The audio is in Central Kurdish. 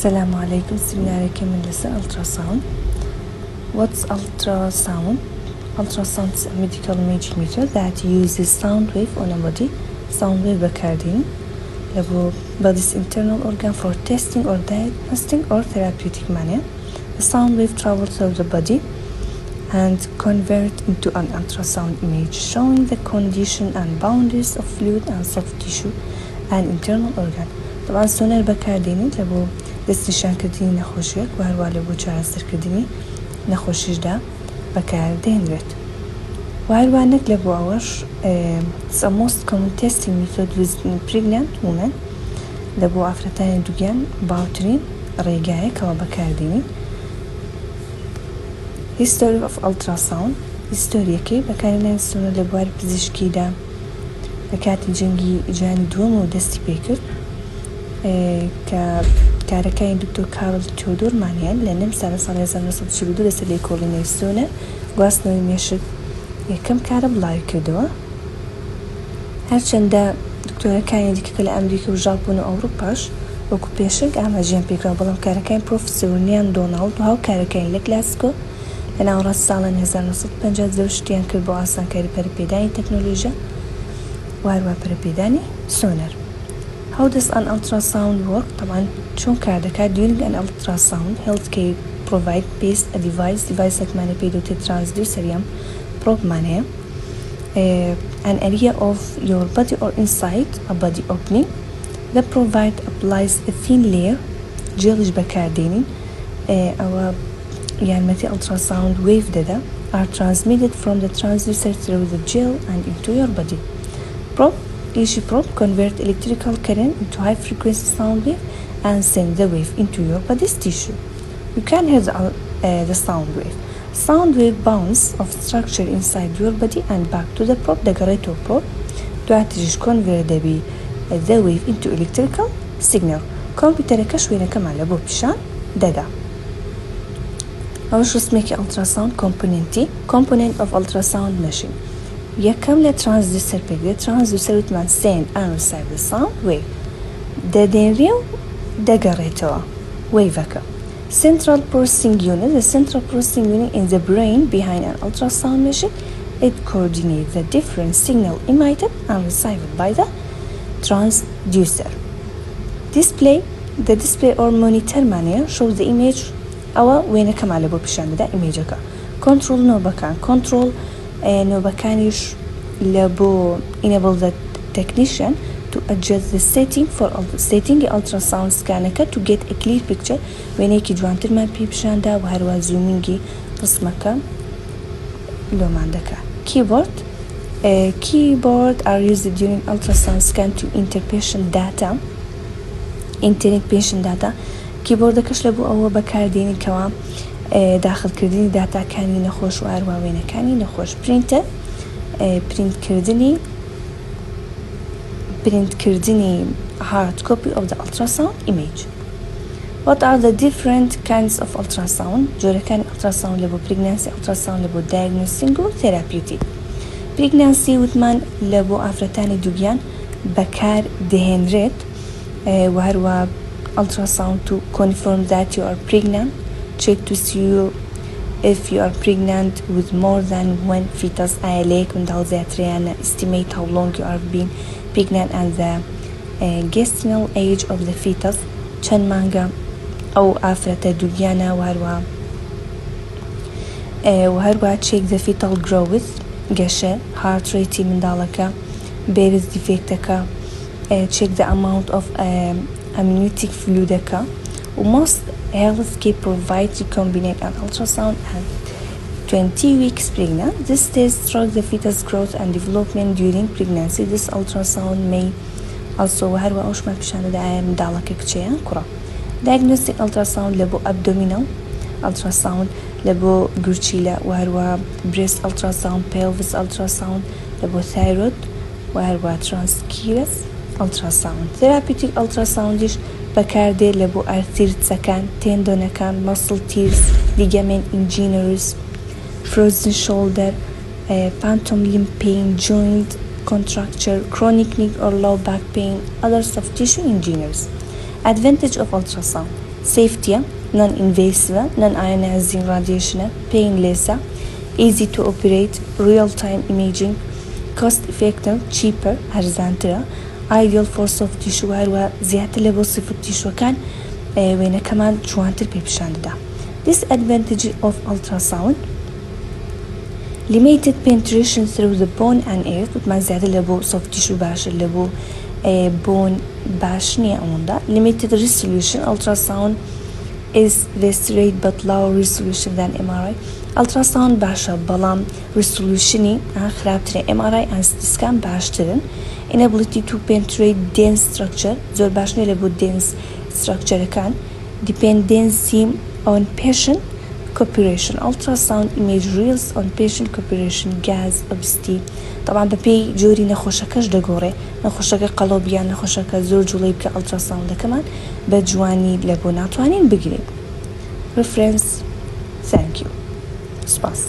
Assalamu alaikum. Seminarium in ultrasound. What's ultrasound? Ultrasound is a medical imaging method that uses sound wave on a body. Sound wave recording the body's internal organ for testing or diagnostic or therapeutic manner. The sound wave travels through the body and convert into an ultrasound image showing the condition and boundaries of fluid and soft tissue and internal organ. طبعا سونار بەکاردێنین لە بۆ دەستنیشانکردنی نەخۆشیەک و هەروە لە بۆ چارەسەرکردنی نەخۆشیشدا بەکاردێنرێت. و هەروە نەک لە بۆ ئەوەش it's a most common testing method with pregnant women لە بۆ ئافرەتانی دووگیان باوترین ڕێگایەکەوە بەکاردێنین. History of ultrasound هیستۆریەکەی بەکارهێنانی سونار لە بواری پزیشکیدا لە کاتی جەنگی جیهانی دووەم و دەستی پێکرد کە کارەکانی دکتۆر کارل تیۆدۆرمانیان لە نەم ساڵی 1942 لەسەر لێکۆڵینەوەی سونار گواستنەوەی مێشک یەکەم کارە بڵاوی کردەوە. هەرچەندە دکتۆرەکانی دیکە کە لە ئەمریکا و ژاپۆن و ئەوروپاش وەکو پێشنگ ئاماژیان پێکراوە، بەڵام کارەکانی پرۆفسۆر نیان دۆناڵد و هاوکارەکانی لە گلاسکۆ لە ناوەڕاست ساڵان 1950 شتیان کرد بۆ ئاسانکاری پەرەپێدانی تەکنۆلۆژیا و هەروە پەرەپێدانی سونار. How does an ultrasound work? طبعا چۆن کار دەکات؟ During an ultrasound, healthcare provide based a device معنی پێدوتێت transducer یان probe معنیە an area of your body or inside a body opening. The provide applies a thin layer جێڵش بەکاردێنین ئەوە یارمەتی ultrasound wave دەدا are transmitted from the transducer through the gel and into your body. Probe convert electrical current into high frequency sound wave and send the wave into your body's tissue. You can hear the sound wave. Sound wave bounce of structure inside your body and back to the probe. The generator probe دواتیش convert the wave into electrical signal. کۆمپیوتەرەکە شوێنەکەمان لە بۆ پیشان دەدا. ئەوەش ڕسمێکی ultrasound component of ultrasound machine. یەکەم لە transducer پێکدێت. transducer وتمان send and receive the sound wave. دەدێنرێ و دەگەڕێتەوە waveەکە. Central processing unit. The central processing unit in the brain behind an ultrasound machine. It coordinates the different signal emitted and received by the transducer. The display or monitor manager shows the image ئەوە وێنەکەمان لە بۆ پیشان دەدا ئیمێجەکە. Control نۆبەکان control نۆبەکانیش لە بۆ enable the technician to adjust the setting ultrasound scanەکە to get a clear picture وێنەیەکی جوانترمان پێ پیشاندا و هەروە زوومینگی ڕسمەکە لۆمان دەکا. Keyboard are used during ultrasound scan to enter patient data. کیبۆردەکەش لە بۆ ئەوە بەکاردێنین کەوا داخلکردنی داتاکانی نەخۆش و هەروە وێنەکانی نەخۆش. پرینتکردنی hard copy of the ultrasound image. What are the different kinds of ultrasound? جۆرەکانی ultrasound لە بۆ pregnancy, ultrasound لە بۆ diagnostic و therapeutic. pregnancy وتمان لە بۆ ئافرەتانی دووگیان بەکار دەهێنرێت و هەروە ultrasound to confirm that you are pregnant. Check to see if you are pregnant with more than one fetus. ئایلەیەک منداڵ زیاترەیانە. Estimate how long you are being pregnant and the gestational age of the fetus. چەند مانگە ئەو ئافرەتە دووگیانە و هەروە check the fetal growth گەشە heart rate منداڵەکە birth defectەکە check the amount of amniotic fluidەکە و most healthcare provides recombinant an ultrasound at 20 weeks pregnant. This test tracks the fetus growth and development during pregnancy. This ultrasound may also هەروە ئەوشمان پیشانەدا ئایا منداڵەکە کچەیان کوڕە. diagnostic ultrasound لە بۆ abdominal ultrasound لە بۆ گورچیلە و هەروە breast ultrasound pelvis ultrasound لە بۆ thyroid و هەروە transcutaneous ultrasound. therapeutic ultrasoundish بەکاردێت لە بۆ ئارتریتسەکان تێندۆنەکان muscle tears ligament injuries frozen shoulder phantom limb pain joint contracture chronic neck or low back pain other soft tissue injuries. Advantage of ultrasound. safety, non-invasive, non-ionizing radiation, painless, easy to operate, real-time imaging, cost-effective, cheaper, هرزانترە، ideal for soft tissue هەروە زیاتر لە بۆ صفت تیشوەکان وێنەکەمان جوانتر پێ پیشان دەدا. Disadvantages of ultrasound: limited penetration through the bone and earth، وتمان زیاتر لە بۆ soft tissue باشە لە بۆ bone باش نییە ئەوەندا. limited resolution: ultrasound is less rate but lower resolution than MRI. ultrasound باشە بەڵام resolutionی خراپترە. MRI and CT scan باشترن. inability to penetrate dense structure، زۆر باش نیە لە بۆ dense structureەکان. dependency on patient cooperation: ultrasound image reels on patient cooperation، gas، obesity. طبعا بەپێی جۆری نەخۆشەکەش دەگۆڕێ، نەخۆشەکە قەڵۆبیان نەخۆشەکە زۆر جوڵەی بکە ئەڵتراساوندەکەمان بە جوانی لە بۆ ناتوانین بگرین. reference. Thank you. سپاس.